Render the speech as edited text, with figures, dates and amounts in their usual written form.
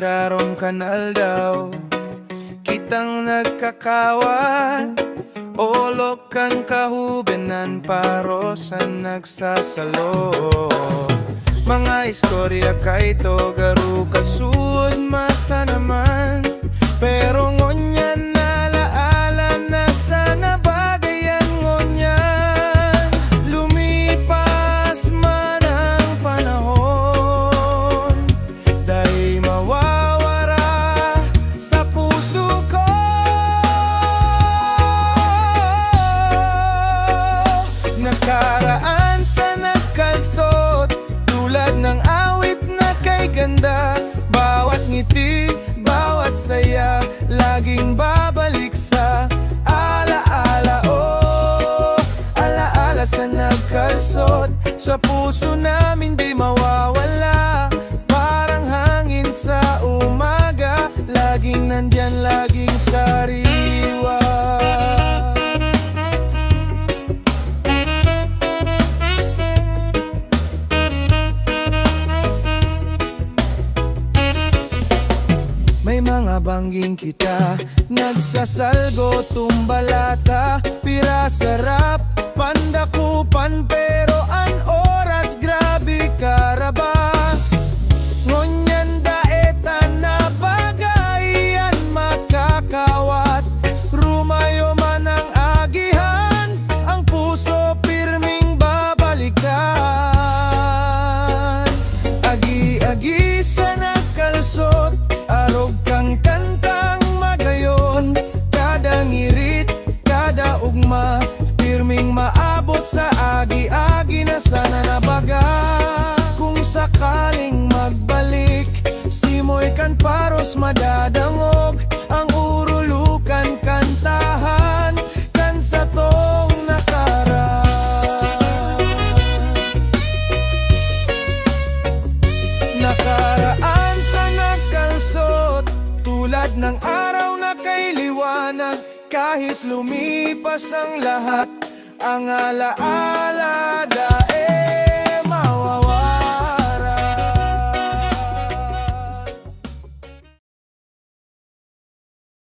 irarom kanal daw, kitang nagkakawan, olokan kahubenan parosan nagsasalo. Mga istorya kay to garu kasud masa naman, pero ngonyan nalaala na sana bagayan ngonyan. Lumipas man ang panahon, dahil mawawara sa puso ko. Nakaraan sa nagkalsot, tulad ng awit na kay ganda. Bawat ngiti, bawat saya, laging babalik sa alaala. Oh, alaala sa nagkalsot, sa puso namin di mawawala. Parang hangin sa umaga, laging nandyan, laging sariwa. May mga bangging kita, nagsasalgo, tumbalata, pira sarap, pandakupan, pero an oras grabe karabas. Ngonyan daetan na bagayan makakawat, rumayo man ang agihan, ang puso pirming babalikan. Agi-agi sa nagkalsot, arog kang kantang magayon, kada ngirit, kada ugma, pirming maabot sa agi-agi na sana nabaga. Kung sakaling magbalik, simoy kan paros madadangog, ang urulukan kantahan kan sa tong nakaraan sa nagkalsot, tulad ng araw na kay liwanag. Kahit lumipas ang lahat, ang alaala daig.